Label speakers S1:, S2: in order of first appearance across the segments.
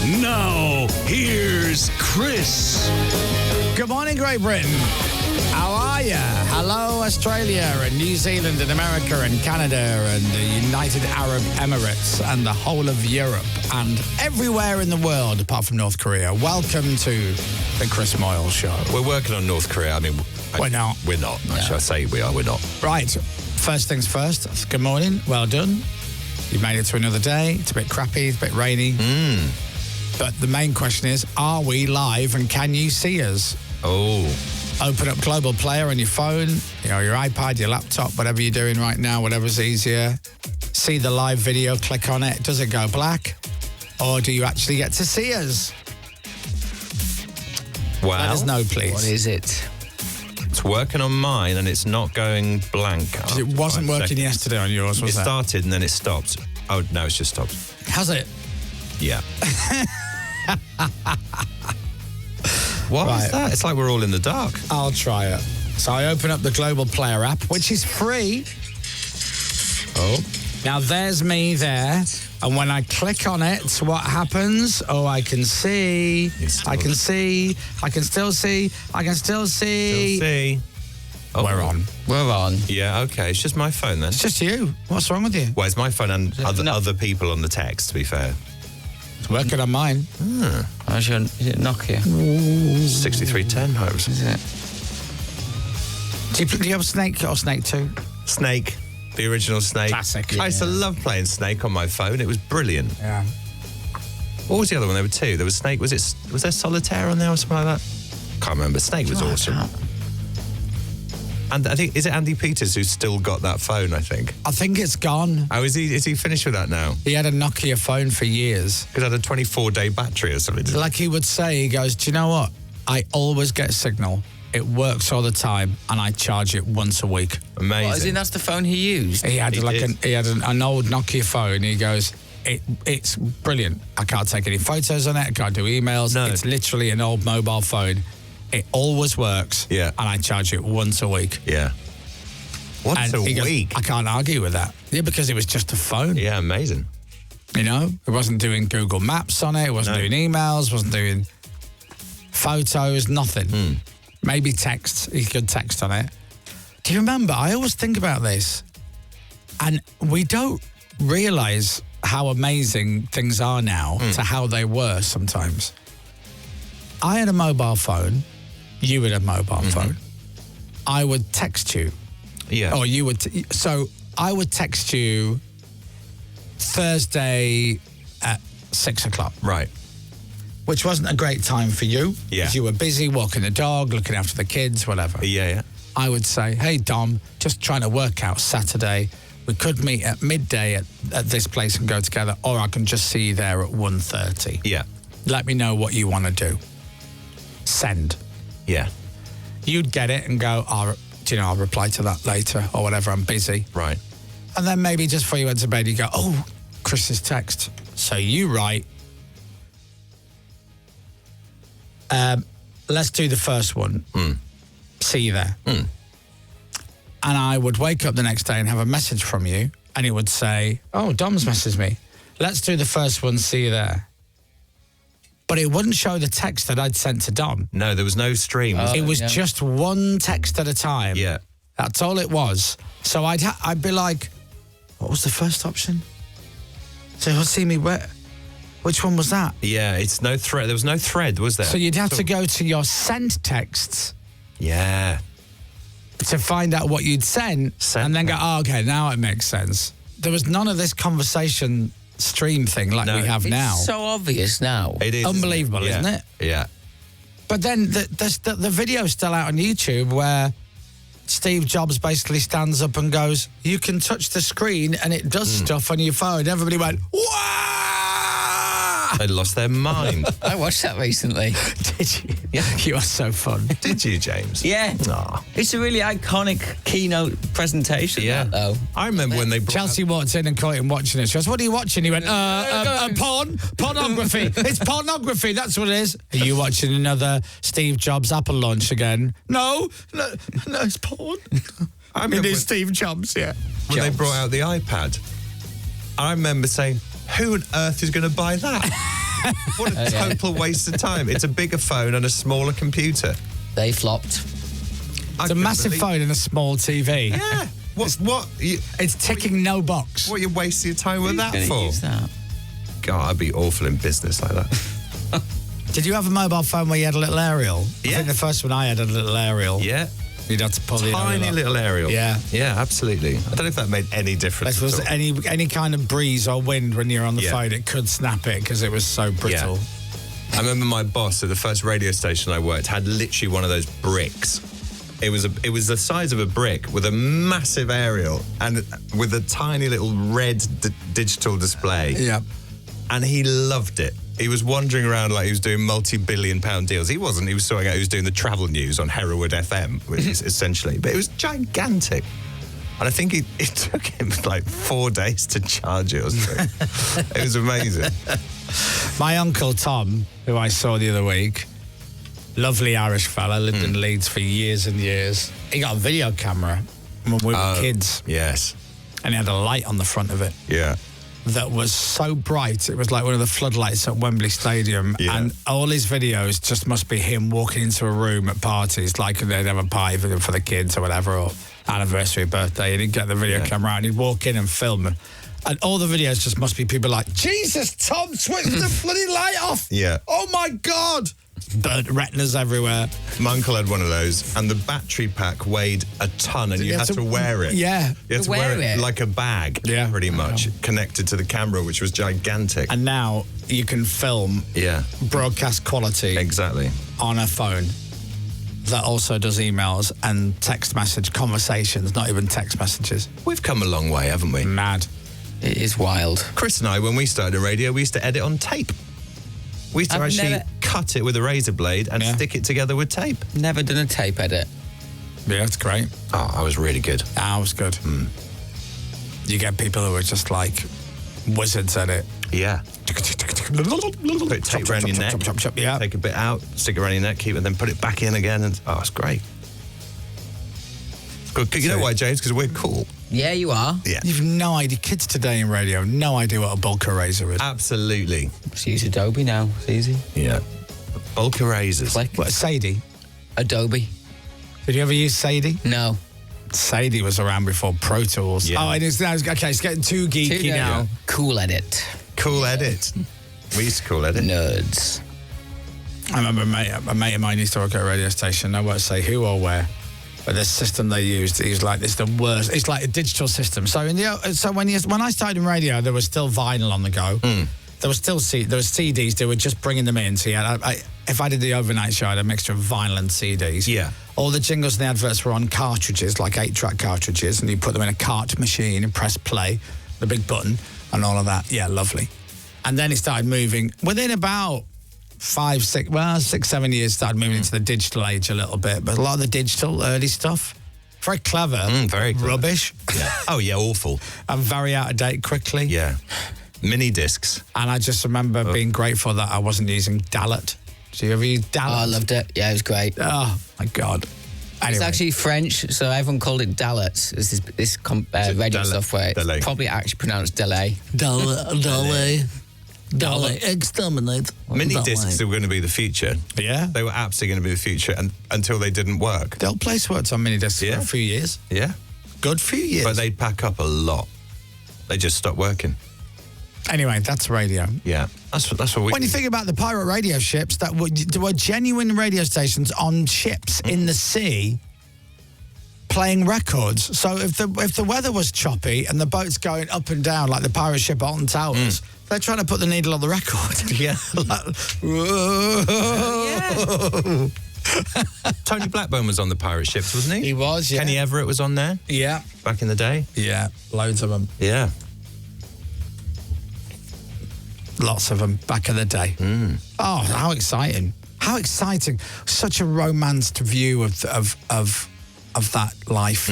S1: Now, here's Chris.
S2: Good morning, Great Britain. How are you? Hello, Australia and New Zealand and America and Canada and the United Arab Emirates and the whole of Europe and everywhere in the world apart from North Korea. Welcome to the Chris Moyles Show.
S3: We're working on North Korea. I mean,
S2: we're not.
S3: We're not.
S2: Yeah.
S3: Actually, I say we are. We're not.
S2: Right. First things first. Good morning. Well done. You've made it to another day. It's a bit crappy. It's a bit rainy. But the main question is, are we live and can you see us?
S3: Oh.
S2: Open up Global Player on your phone, your iPad, your laptop, whatever you're doing right now, whatever's easier. See the live video, click on it. Does it go black? Or do you actually get to see us?
S3: Well,
S2: let us know, please.
S4: What is it?
S3: It's working on mine and it's not going blank.
S2: It wasn't working yesterday on yours, was it?
S3: It started and then it stopped. Oh, no, it's just stopped.
S2: Has it?
S3: Yeah. What is that? It's like we're all in the dark.
S2: I'll try it. So I open up the Global Player app, which is free. Oh. Now there's me there. And when I click on it, what happens? Oh, I can see. I can see. I can still see. I can still see.
S3: Still see. Oh.
S2: We're on.
S4: We're on.
S3: Yeah, okay. It's just my phone then.
S2: It's just you. What's wrong with you?
S3: Well, it's my phone and other people on the text, to be fair.
S2: It's working on mine.
S4: Is it Nokia?
S3: 6310, I was.
S4: Is it?
S2: Do you have Snake or Snake 2?
S3: Snake. The original Snake.
S2: Classic.
S3: I used to love playing Snake on my phone. It was brilliant.
S2: Yeah.
S3: What was the other one? There were two. There was Snake. Was there Solitaire on there or something like that? Can't remember. Snake was awesome. And I think, is it Andy Peters who's still got that phone, I think?
S2: I think it's gone.
S3: Oh, is he finished with that now?
S2: He had a Nokia phone for years.
S3: Because it had a 24-day battery or something.
S2: Like he would say, he goes, do you know what? I always get signal. It works all the time, and I charge it once a week.
S3: Amazing.
S4: What, as in that's the phone he used?
S2: He had an old Nokia phone. He goes, it's brilliant. I can't take any photos on it. I can't do emails.
S3: No.
S2: It's literally an old mobile phone. It always works.
S3: Yeah.
S2: And I charge it once a week.
S3: Yeah. Once a week?
S2: I can't argue with that. Yeah, because it was just a phone.
S3: Yeah, amazing.
S2: It wasn't doing Google Maps on it. It wasn't doing emails. Wasn't doing photos. Nothing. Maybe text. You could text on it. Do you remember? I always think about this. And we don't realise how amazing things are now to how they were sometimes. I had a mobile phone. You had a mobile phone. I would text you.
S3: Yeah.
S2: Or you would. So I would text you Thursday at 6 o'clock.
S3: Right.
S2: Which wasn't a great time for you.
S3: Yeah.
S2: Because you were busy walking the dog, looking after the kids, whatever.
S3: Yeah.
S2: I would say, hey, Dom, just trying to work out Saturday. We could meet at midday at this place and go together, or I can just see you there at 1:30.
S3: Yeah.
S2: Let me know what you want to do. Send.
S3: Yeah.
S2: You'd get it and go, I'll reply to that later or whatever, I'm busy.
S3: Right.
S2: And then maybe just before you went to bed, you go, oh, Chris's text. So you write, let's do the first one. See you there. And I would wake up the next day and have a message from you, and it would say, oh, Dom's messaged me. Let's do the first one, see you there. But it wouldn't show the text that I'd sent to Dom.
S3: No, there was no stream.
S2: It was just one text at a time.
S3: Yeah.
S2: That's all it was. So I'd be like, what was the first option? So he'll see me where? Which one was that?
S3: Yeah, it's no thread. There was no thread, was there?
S2: So you'd have to go to your sent texts.
S3: Yeah.
S2: To find out what you'd sent and then go, oh, okay, now it makes sense. There was none of this conversation stream thing like we have now.
S4: It's so obvious now.
S3: It is.
S2: Unbelievable, isn't it?
S3: Yeah.
S2: But then the video's still out on YouTube where Steve Jobs basically stands up and goes, you can touch the screen and it does stuff on your phone. Everybody went, wow!
S3: They lost their mind.
S4: I watched that recently.
S2: Did you?
S4: Yeah.
S2: You are so fun.
S3: Did you, James?
S4: Yeah.
S3: Aw.
S4: It's a really iconic keynote presentation, that, though.
S3: I remember when they brought
S2: Chelsea walked in and caught him watching it. She goes, what are you watching? He went, pornography. It's pornography, that's what it is. Are you watching another Steve Jobs Apple launch again? No, it's porn.
S3: I remember
S2: It is Steve Jobs, yeah.
S3: when they brought out the iPad. I remember saying, who on earth is going to buy that? What a total waste of time. It's a bigger phone and a smaller computer.
S4: They flopped.
S2: It's a massive phone and a small TV.
S3: Yeah.
S2: It's ticking no box.
S3: What are you wasting your time with that
S4: Who's gonna
S3: for?
S4: use that?
S3: God, I'd be awful in business like that.
S2: Did you have a mobile phone where you had a little aerial? I
S3: Yeah.
S2: think the first one I had a little aerial.
S3: Yeah.
S2: You'd have to pull the
S3: Tiny
S2: aerial up.
S3: little aerial.
S2: Yeah.
S3: Yeah, absolutely. I don't know if that made any difference.
S2: If there was
S3: at all.
S2: any kind of breeze or wind when you're on the
S3: Yeah.
S2: phone, it could snap it because it was so brittle.
S3: I remember my boss at the first radio station I worked had literally one of those bricks. It was the size of a brick with a massive aerial and with a tiny little red digital display.
S2: Yeah.
S3: And he loved it. He was wandering around like he was doing multi-billion-pound deals. He wasn't. He was sorting out. He was doing the travel news on Hereward FM, which is essentially. But it was gigantic. And I think it took him like 4 days to charge it or something. It was amazing.
S2: My uncle Tom, who I saw the other week, lovely Irish fella, lived in Leeds for years and years. He got a video camera when we were kids,
S3: Yes.
S2: and he had a light on the front of it
S3: Yeah.
S2: that was so bright. It was like one of the floodlights at Wembley Stadium.
S3: Yeah.
S2: And all his videos just must be him walking into a room at parties, like they'd have a party for the kids or whatever, or anniversary, birthday, and he'd get the video camera out and he'd walk in and film. And all the videos just must be people like, Jesus, Tom, switch the bloody light off.
S3: Yeah.
S2: Oh, my God. Burnt retinas everywhere.
S3: My uncle had one of those, and the battery pack weighed a ton, and you had to wear it.
S2: Yeah.
S3: You had to wear it like a bag,
S2: Yeah.
S3: pretty much, connected to the camera, which was gigantic.
S2: And now you can film
S3: Yeah,
S2: broadcast quality
S3: exactly.
S2: on a phone that also does emails and text message conversations, not even text messages.
S3: We've come a long way, haven't we?
S2: Mad.
S4: It is wild.
S3: Chris and I, when we started radio, we used to edit on tape. We used to
S4: I've
S3: actually
S4: never-
S3: cut it with a razor blade and
S2: Yeah.
S3: stick it together with tape.
S4: Never done a tape edit.
S2: Yeah, it's great.
S3: Oh, I was really good.
S2: That was good. You get people who are just like wizards at it.
S3: Yeah. Put tape around your neck.
S2: Chop, chop, chop, yeah.
S3: Take a bit out, stick it around your neck, keep it, then put it back in again. And oh, it's great. Good. You know why, James? Because we're cool.
S4: Yeah, you are.
S3: Yeah.
S2: You've no idea. Kids today in radio have no idea what a bulk eraser is.
S3: Absolutely.
S4: Just use Adobe now. It's easy.
S3: Yeah. Bulk erasers.
S4: Click.
S2: What, Sadie?
S4: Adobe.
S2: Did you ever use Sadie?
S4: No.
S2: Sadie was around before Pro Tools.
S3: Yeah.
S2: Oh, it is now. Okay, it's getting too geeky
S4: Two
S2: now.
S4: now. Cool edit.
S3: Cool edit. We used to cool edit.
S4: Nerds.
S2: I remember a mate of mine used to work at a radio station. I won't say who or where, but the system they used, he's like, it's the worst. It's like a digital system. So when I started in radio, there was still vinyl on the go. There was still there was CDs. They were just bringing them in. So if I did the overnight show, I had a mixture of vinyl and CDs.
S3: Yeah.
S2: All the jingles and the adverts were on cartridges, like 8-track cartridges, and you put them in a cart machine and press play, the big button, and all of that. Yeah, lovely. And then it started moving within about 6, 7 years. Started moving into the digital age a little bit, but a lot of the digital early stuff, very clever,
S3: very clever.
S2: rubbish,
S3: Yeah. Oh, yeah, awful.
S2: and very out of date quickly.
S3: Yeah. Mini discs.
S2: And I just remember being grateful that I wasn't using Dalet. Do you ever use Dalet?
S4: Oh, I loved it. Yeah, it was great.
S2: Oh my God. Anyway.
S4: It's actually French, so everyone called it Dalet. It's this radio
S3: Dalet?
S4: software. It's
S3: Delay.
S4: probably actually pronounced delay.
S2: Dalet, exterminate.
S3: Mini
S2: Dalet.
S3: discs were going to be the future.
S2: Yeah.
S3: They were absolutely going to be the future until they didn't work.
S2: The old place worked on mini discs
S3: Yeah.
S2: for a few years.
S3: Yeah.
S2: Good few years.
S3: But they'd pack up a lot. They just stopped working.
S2: Anyway, that's radio.
S3: Yeah. That's what we...
S2: When you think about the pirate radio ships, there were genuine radio stations on ships in the sea playing records. So if the weather was choppy and the boat's going up and down like the pirate ship at Alton Towers, they're trying to put the needle on the record.
S3: Yeah.
S2: Like, whoa.
S3: Tony Blackburn was on the pirate ships, wasn't he?
S2: He was, yeah.
S3: Kenny Everett was on there
S2: Yeah.
S3: back in the day.
S2: Yeah, loads of them.
S3: Yeah.
S2: Lots of them back in the day. Oh, how exciting. How exciting. Such a romanced view of that life.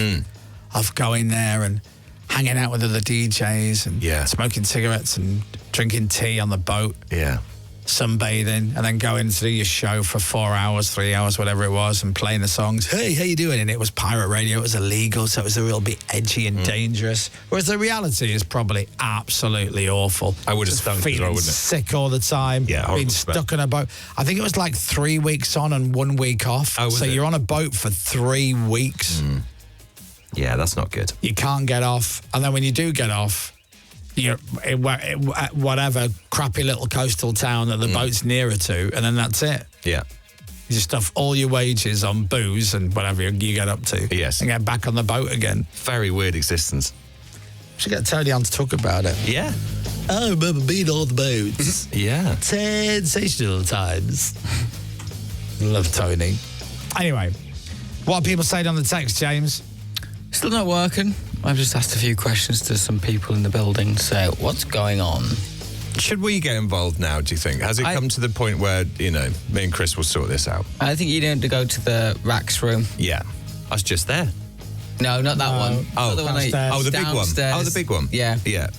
S2: Of going there and hanging out with other DJs and
S3: Yeah.
S2: smoking cigarettes and drinking tea on the boat.
S3: Yeah.
S2: sunbathing, and then going to do your show for 4 hours, 3 hours, whatever it was, and playing the songs. Hey, how you doing? And it was pirate radio. It was illegal, so it was a real bit edgy and dangerous. Whereas the reality is probably absolutely awful.
S3: I would have stunk as well, wouldn't it?
S2: Sick all the time.
S3: Yeah, horrible
S2: being stuck on a boat. I think it was like 3 weeks on and 1 week off.
S3: Oh, was
S2: so
S3: it?
S2: you're on a boat for 3 weeks.
S3: Yeah, that's not good.
S2: You can't get off, and then when you do get off, you're in whatever crappy little coastal town that the boat's nearer to, and then that's it.
S3: Yeah.
S2: You just stuff all your wages on booze and whatever you get up to.
S3: Yes.
S2: And get back on the boat again.
S3: Very weird existence.
S2: Should get Tony on to talk about it.
S3: Yeah.
S2: I remember being on the boats.
S3: Yeah.
S2: Sensational times. Love Tony. Anyway, what are people saying on the text, James?
S4: Still not working. I've just asked a few questions to some people in the building. So, what's going on?
S3: Should we get involved now, do you think? Has it come to the point where, me and Chris will sort this out?
S4: I think you need to go to the racks room.
S3: Yeah. I was just there.
S4: No, not that one.
S3: Oh,
S4: Not the one
S2: downstairs.
S3: Oh, the big one.
S4: downstairs.
S3: Oh, the big one.
S4: Yeah.
S3: Yeah.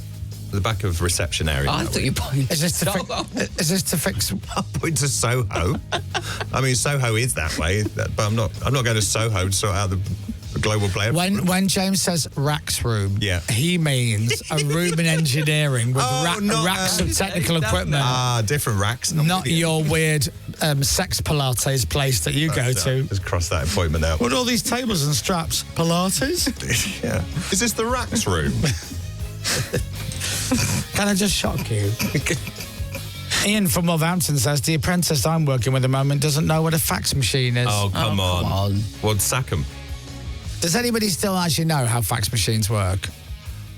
S3: The back of reception area.
S4: Oh, I thought you pointed.
S2: Is this to fix?
S3: I'll point to Soho. I mean, Soho is that way, but I'm not going to Soho to sort out the global player.
S2: When James says racks room,
S3: Yeah.
S2: he means a room in engineering with racks of technical equipment.
S3: Different racks.
S2: Not your weird sex Pilates place that you go to.
S3: Just cross that appointment out.
S2: What are all these tables and straps? Pilates?
S3: Yeah. Is this the racks room?
S2: Can I just shock you? Ian from Wolverhampton says, the apprentice I'm working with at the moment doesn't know what a fax machine is.
S3: Oh, come on. Well, sack 'em.
S2: Does anybody still actually know how fax machines work?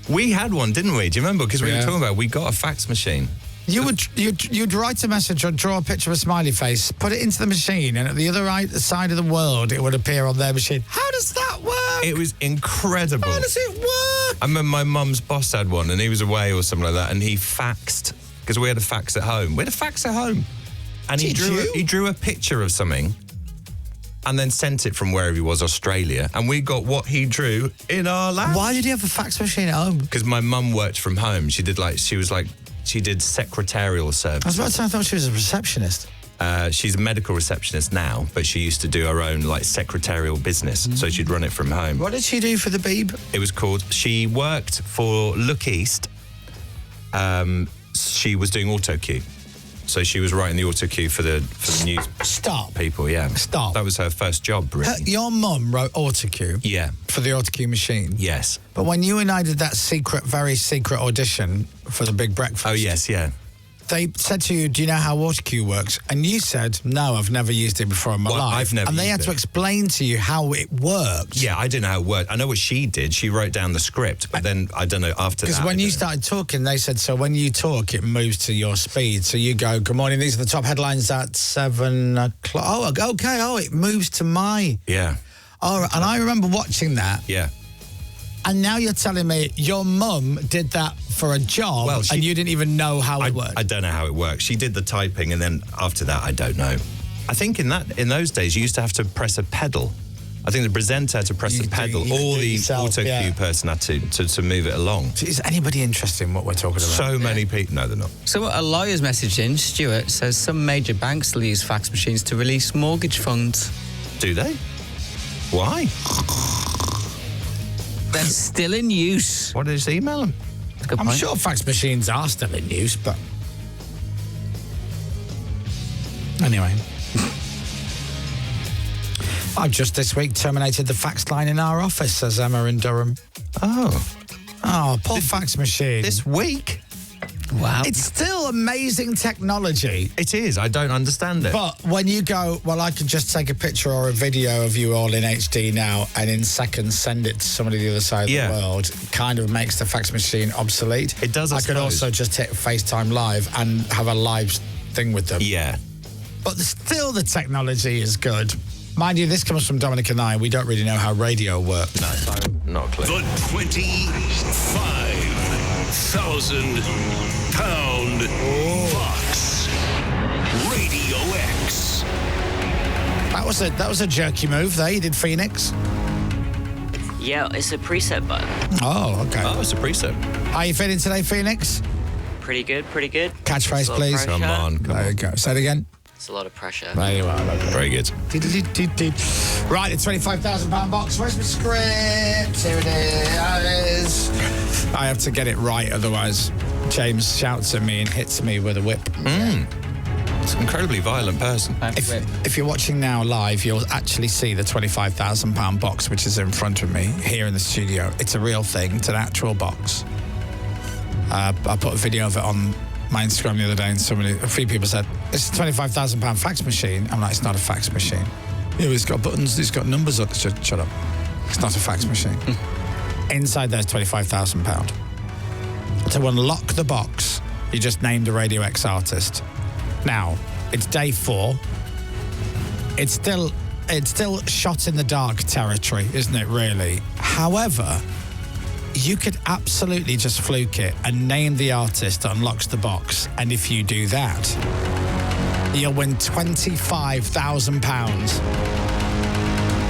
S3: We had one, didn't we? Do you remember? Because we were talking about we got a fax machine.
S2: You'd write a message or draw a picture of a smiley face, put it into the machine, and at the other side of the world, it would appear on their machine. How does that work?
S3: It was incredible.
S2: How does it work?
S3: I remember my mum's boss had one, and he was away or something like that, and he faxed, because we had a fax at home. We had a fax at home. And he drew a picture of something and then sent it from wherever he was, Australia, and we got what he drew in our lap.
S2: Why did he have a fax machine at home?
S3: Because my mum worked from home. She did secretarial service.
S2: I was about to say, I thought she was a receptionist.
S3: She's a medical receptionist now, but she used to do her own secretarial business, so she'd run it from home.
S2: What did she do for the Beeb?
S3: It was called, she worked for Look East. She was doing auto cue. So she was writing the auto cue for the news people, yeah.
S2: Stop.
S3: That was her first job, really.
S2: Your mum wrote autocue?
S3: Yeah.
S2: For the autocue machine?
S3: Yes.
S2: But when you and I did that very secret audition for the Big Breakfast...
S3: Oh, yes, yeah.
S2: They said to you, do you know how autocue works? And you said, no, I've never used it before in my life.
S3: I've never
S2: And they had to explain to you how it worked.
S3: Yeah, I didn't know how it worked. I know what she did. She wrote down the script, but then I don't know after that.
S2: Because when you started talking, they said, so when you talk, it moves to your speed. So you go, good morning, these are the top headlines at 7 o'clock. Oh, okay. Oh, it moves to my...
S3: Yeah.
S2: Oh, and I remember watching that.
S3: Yeah.
S2: And now you're telling me your mum did that for a job and you didn't even know how it worked.
S3: I don't know how it works. She did the typing, and then after that, I don't know. I think in those days, you used to have to press a pedal. I think the presenter had to press a pedal, or the auto cue person had to move it along.
S2: Is anybody interested in what we're talking about?
S3: So many people. No, they're not.
S4: So a lawyer's message in, Stuart, says some major banks still use fax machines to release mortgage funds.
S3: Do they? Why?
S4: They're still in use.
S3: Why did you just email them?
S2: I'm sure fax machines are still in use, but... Anyway. I've just this week terminated the fax line in our office, says Emma in Durham. Oh, poor fax machine.
S3: This week?
S4: Wow.
S2: It's still amazing technology.
S3: It is. I don't understand it.
S2: But when you go, well, I could just take a picture or a video of you all in HD now and in seconds send it to somebody the other side of the world, it kind of makes the fax machine obsolete.
S3: It does, I
S2: could also just hit FaceTime Live and have a live thing with them.
S3: Yeah.
S2: But still the technology is good. Mind you, this comes from Dominic and I. We don't really know how radio works.
S3: No, not a clue.
S1: The 25,000-pound box. Radio X.
S2: That was a jerky move there. You did Phoenix.
S5: Yeah, it's a preset button.
S2: Oh, okay.
S3: Oh, it's a preset.
S2: How are you feeling today, Phoenix?
S5: Pretty good, pretty good.
S2: Catchphrase,
S5: It's a lot of
S2: please.
S5: pressure.
S3: Come on.
S2: There you go. Say it again.
S5: It's a lot of pressure.
S2: There you are.
S3: Very good.
S2: Right, the £25,000 box. Where's my script? Here it is. I have to get it right, otherwise James shouts at me and hits me with a whip.
S3: It's an incredibly violent person.
S2: If you're watching now live, you'll actually see the £25,000 box, which is in front of me here in the studio. It's a real thing. It's an actual box. I put a video of it on my Instagram the other day, and a few people said, "It's a £25,000 fax machine." I'm like, "It's not a fax machine." Yeah, it's got buttons, it's got numbers on it. Shut up. It's not a fax machine. Inside there's £25,000. To unlock the box, you just named a Radio X artist. Now, it's day 4. It's still shot in the dark territory, isn't it, really? However, you could absolutely just fluke it and name the artist that unlocks the box. And if you do that, you'll win £25,000.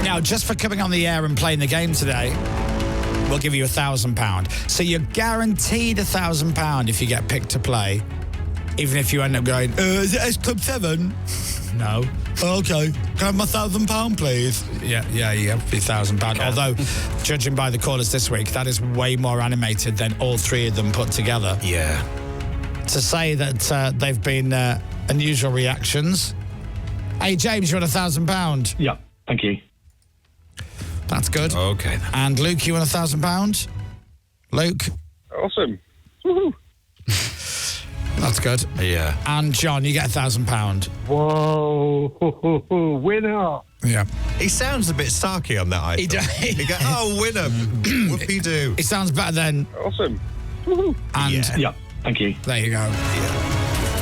S2: Now, just for coming on the air and playing the game today, we'll give you £1,000. So you're guaranteed £1,000 if you get picked to play, even if you end up going, is it S Club 7? No. Okay. Can I have my £1,000, please? Yeah, you have your £1,000. Although, judging by the callers this week, that is way more animated than all 3 of them put together.
S3: Yeah.
S2: To say that they've been unusual reactions. Hey, James, you want £1,000?
S6: Yeah, thank you.
S2: That's good.
S3: Okay.
S2: And Luke, you want £1,000? Luke?
S6: Awesome. Woohoo.
S2: That's good.
S3: Yeah.
S2: And John, you get £1,000.
S6: Whoa, winner.
S2: Yeah.
S3: He sounds a bit sarky on that, I
S2: He
S3: thought.
S2: does.
S3: He go, oh, winner. Whoopie-doo.
S2: It sounds better than...
S6: Awesome. Woohoo.
S2: And
S6: Yeah, thank you.
S2: there you go.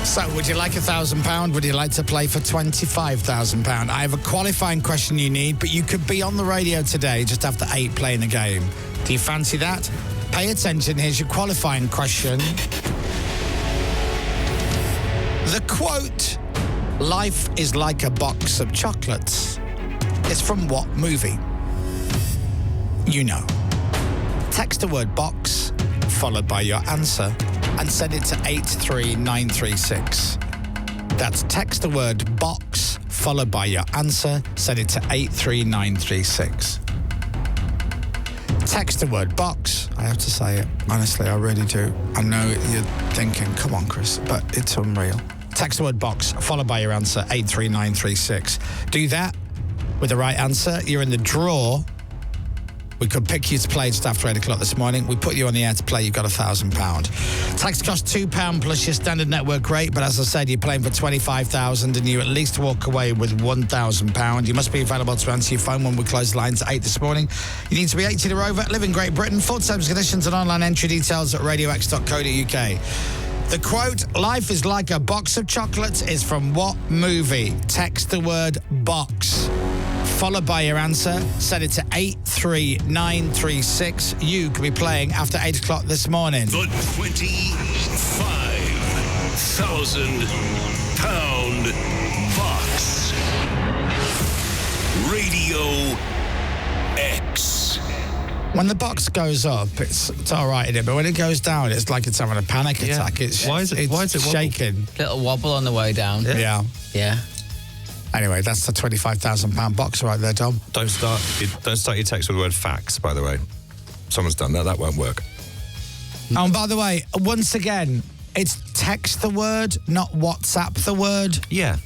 S2: So, would you like £1,000? Would you like to play for £25,000? I have a qualifying question you need, but you could be on the radio today just after 8 playing the game. Do you fancy that? Pay attention. Here's your qualifying question. The quote, "Life is like a box of chocolates," is from what movie? You know. Text the word box, followed by your answer, and send it to 83936. That's text the word box, followed by your answer, send it to 83936. Text the word box. I have to say it. Honestly, I really do. I know you're thinking, come on, Chris, but it's unreal. Text the word box, followed by your answer, 83936. Do that with the right answer. You're in the draw. We could pick you to play just after 8 o'clock this morning. We put you on the air to play, you've got £1,000. Tax costs £2 plus your standard network rate, but as I said, you're playing for £25,000 and you at least walk away with £1,000. You must be available to answer your phone when we close the lines at 8 this morning. You need to be 18 or over, live in Great Britain. Full terms, conditions and online entry details at radiox.co.uk. The quote, "Life is like a box of chocolates," is from what movie? Text the word box, followed by your answer. Send it to 83936. You could be playing after 8 o'clock this morning.
S1: The £25,000 box. Radio X.
S2: When the box goes up, it's all right in it, but when it goes down, it's like it's having a panic attack. It's
S3: Why is it wobble?
S2: shaking?
S4: Little wobble on the way down.
S2: Yeah.
S4: Yeah.
S2: Anyway, that's the £25,000 box right there, Dom.
S3: Don't start your text with the word fax, by the way. Someone's done that. That won't work.
S2: Oh, and by the way, once again, it's text the word, not WhatsApp the word.
S3: Yeah.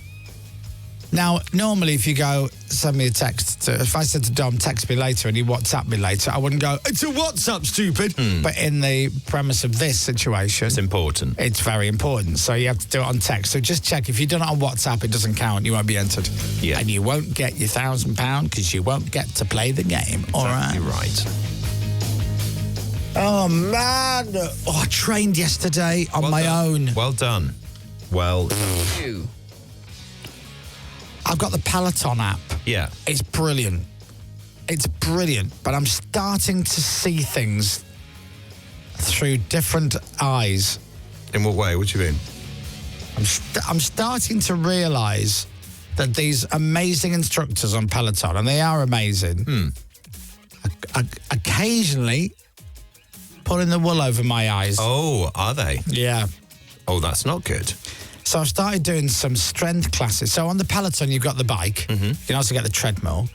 S2: Now, normally if you go, send me a text, if I said to Dom, text me later, and he WhatsApp me later, I wouldn't go, it's a WhatsApp, stupid. But in the premise of this situation...
S3: It's important.
S2: It's very important. So you have to do it on text. So just check. If you've done it on WhatsApp, it doesn't count. You won't be entered.
S3: Yeah.
S2: And you won't get your £1,000 because you won't get to play the game. All right.
S3: You're right.
S2: Oh, man. Oh, I trained yesterday on my own.
S3: Well done. Well done.
S4: You.
S2: I've got the Peloton app.
S3: Yeah.
S2: It's brilliant. It's brilliant. But I'm starting to see things through different eyes.
S3: In what way? What do you mean?
S2: I'm starting to realise that these amazing instructors on Peloton, and they are amazing, occasionally pulling the wool over my eyes.
S3: Oh, are they?
S2: Yeah.
S3: Oh, that's not good.
S2: So I've started doing some strength classes. So on the Peloton, you've got the bike. You can also get the treadmill.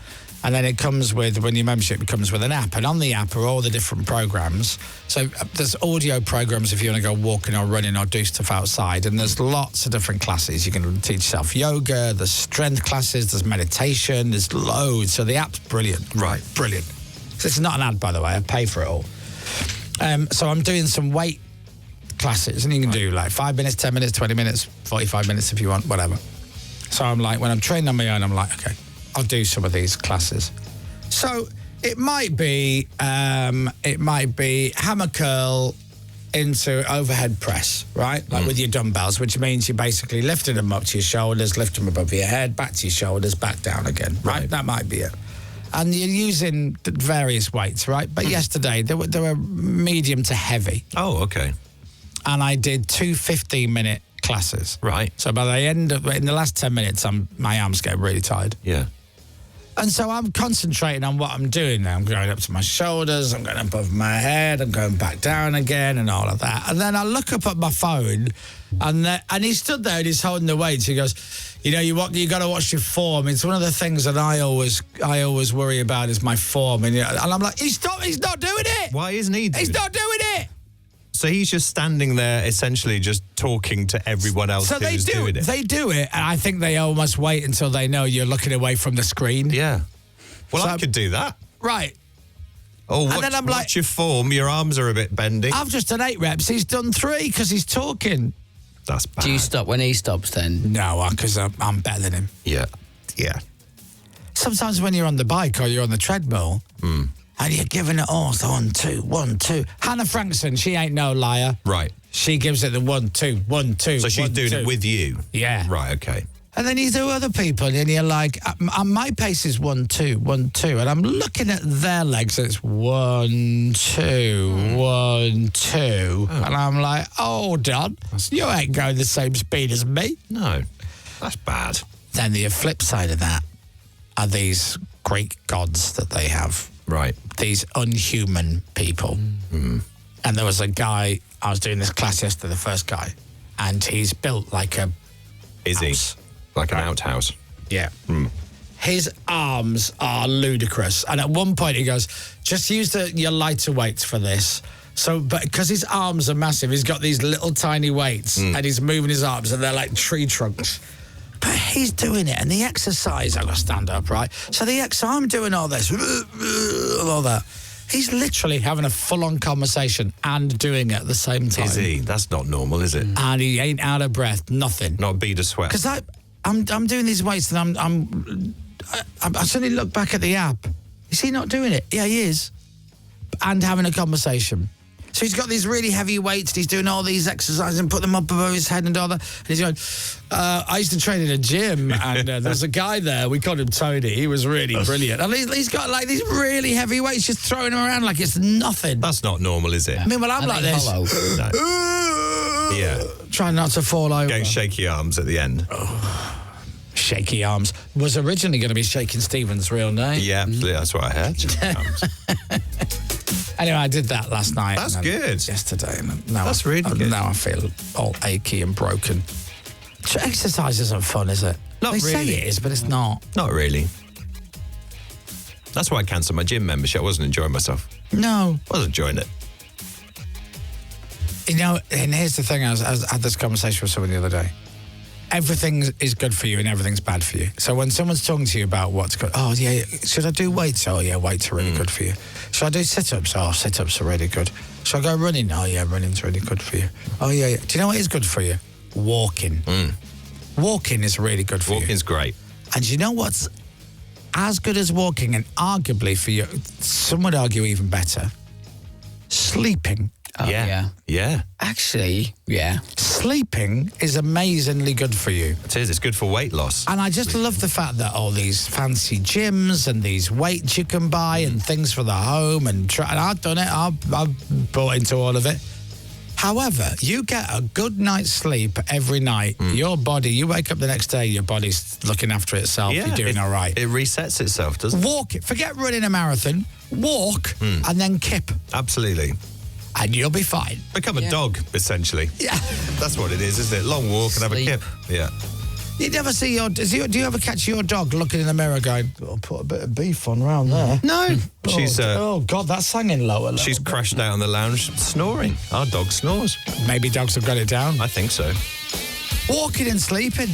S2: And then it comes with, when your membership, it comes with an app. And on the app are all the different programs. So there's audio programs if you want to go walking or running or do stuff outside. And there's lots of different classes. You can teach yourself yoga, there's strength classes, there's meditation, there's loads. So the app's brilliant.
S3: Right.
S2: Brilliant. So it's not an ad, by the way. I pay for it all. So I'm doing some weight classes. And you can do like 5 minutes, 10 minutes, 20 minutes, 45 minutes if you want, whatever. So I'm like, when I'm training on my own, I'm like, okay, I'll do some of these classes. So it might be hammer curl into overhead press, right? Like with your dumbbells, which means you're basically lifting them up to your shoulders, lift them above your head, back to your shoulders, back down again, right? That might be it. And you're using various weights, right? But yesterday, they were medium to heavy.
S3: Oh, okay.
S2: And I did 2 15-minute classes.
S3: Right.
S2: So by the end of, in the last 10 minutes, my arms get really tired.
S3: Yeah.
S2: And so I'm concentrating on what I'm doing now. I'm going up to my shoulders, I'm going above my head, I'm going back down again and all of that. And then I look up at my phone and he stood there and he's holding the weights. He goes, you know, you got to watch your form. It's one of the things that I always worry about is my form. And I'm like, he's not doing it.
S3: Why isn't he doing
S2: He's
S3: it?
S2: not doing it.
S3: So he's just standing there, essentially just talking to everyone else who's doing it.
S2: They do it, and I think they almost wait until they know you're looking away from the screen.
S3: Yeah. Well,
S2: So-
S3: I could do that.
S2: Right.
S3: Oh,
S2: And then I'm like-
S3: watch your form. Your arms are a bit bendy.
S2: I've just done 8 reps. He's done 3 because he's talking.
S3: That's bad.
S4: Do you stop when he stops then?
S2: No, because I'm better than him.
S3: Yeah. Yeah.
S2: Sometimes when you're on the bike or you're on the treadmill and you're giving it all, so 1, 2, 1, 2. Hannah Frankson, she ain't no liar.
S3: Right.
S2: She gives it the 1, 2, 1, 2.
S3: So she's
S2: 1,
S3: doing
S2: 2.
S3: it with you?
S2: Yeah.
S3: Right, okay.
S2: And then you do other people, and you're like, my pace is 1, 2, 1, 2. And I'm looking at their legs, and it's 1, 2, 1, 2. And I'm like, hold on, you ain't going the same speed as me.
S3: No. That's bad.
S2: Then the flip side of that are these Greek gods that they have.
S3: Right.
S2: These unhuman people. And there was a guy, I was doing this class yesterday, the first guy, and he's built like a
S3: Is
S2: house.
S3: he? Like an outhouse.
S2: Yeah. His arms are ludicrous. And at one point he goes, just use your lighter weights for this. So, but because his arms are massive, he's got these little tiny weights and he's moving his arms and they're like tree trunks. But he's doing it. And the exercise, I've got to stand up, right? So I'm doing all this, all that. He's literally having a full-on conversation and doing it at the same time.
S3: Is he? That's not normal, is it?
S2: And he ain't out of breath, nothing.
S3: Not a bead of sweat.
S2: Because I'm doing these weights and I suddenly look back at the app. Is he not doing it? Yeah, he is. And having a conversation. So he's got these really heavy weights. He's doing all these exercises and put them up above his head and all that. And he's going, I used to train in a gym and there's a guy there. We called him Tony. He was really brilliant. And he's got like these really heavy weights, just throwing them around like it's nothing.
S3: That's not normal, is it?
S2: I mean, well, I'm like this.
S4: Hollow.
S3: No. Yeah.
S2: Trying not to fall over.
S3: Getting shaky arms at the end.
S2: Shaky arms. Was originally going to be Shaking Stevens' real name.
S3: Yeah, absolutely. That's what I heard. Shaky arms.
S2: Anyway, I did that last night.
S3: That's
S2: and then
S3: good.
S2: Yesterday. And now
S3: That's really good.
S2: Now I feel all achy and broken. Exercise isn't fun, is it?
S3: Not
S2: they say
S3: really.
S2: it is, but it's not.
S3: Not really. That's why I cancelled my gym membership. I wasn't enjoying myself.
S2: No.
S3: I wasn't enjoying it.
S2: You know, and here's the thing. I had this conversation with someone the other day. Everything is good for you and everything's bad for you. So when someone's talking to you about what's good, oh, yeah, should I do weights? Oh, yeah, weights are really good for you. Should I do sit-ups? Oh, sit-ups are really good. Should I go running? Oh, yeah, running's really good for you. Oh, yeah, yeah. Do you know what is good for you? Walking. Walking is really good for you.
S3: Walking's great.
S2: And you know what's as good as walking and arguably for you, some would argue even better? Sleeping.
S4: Oh,
S3: Yeah. Yeah.
S4: Actually, yeah.
S2: Sleeping is amazingly good for you.
S3: It is. It's good for weight loss.
S2: And I just love the fact that all these fancy gyms and these weights you can buy and things for the home and I've done it. I've bought into all of it. However, you get a good night's sleep every night. Your body, you wake up the next day, your body's looking after itself. You're doing all right.
S3: It resets itself, doesn't it?
S2: Walk it. Forget running a marathon. Walk and then kip.
S3: Absolutely.
S2: and you'll be fine.
S3: Become a dog, essentially.
S2: Yeah.
S3: That's what it is, isn't it? Long walk and have a
S4: Sleep.
S3: kip. Yeah.
S2: You never see do you ever catch your dog looking in the mirror going, I'll put a bit of beef on round there?
S3: No. She's
S2: oh, God, that's hanging lower.
S3: she's crashed out on the lounge snoring. Our dog snores.
S2: Maybe dogs have got it down.
S3: I think so.
S2: Walking and sleeping.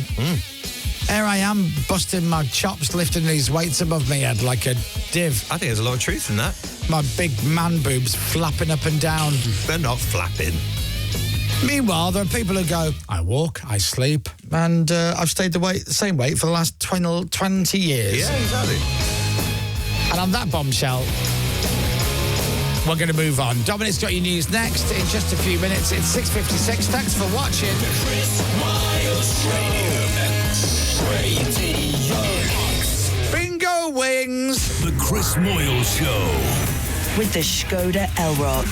S2: Here I am, busting my chops, lifting these weights above my head like a div.
S3: I think there's a lot of truth in that.
S2: My big man boobs flapping up and down.
S3: They're not flapping.
S2: Meanwhile, there are people who go, I walk, I sleep, and I've stayed the same weight for the last 20 years.
S3: Yeah, exactly.
S2: And on that bombshell, we're going to move on. Dominic's got your news next in just a few minutes. It's 6:56. Thanks for watching.
S1: Chris Moyles Radio.
S2: Bingo wings.
S1: The Chris Moyles Show.
S7: With the Skoda Elrock.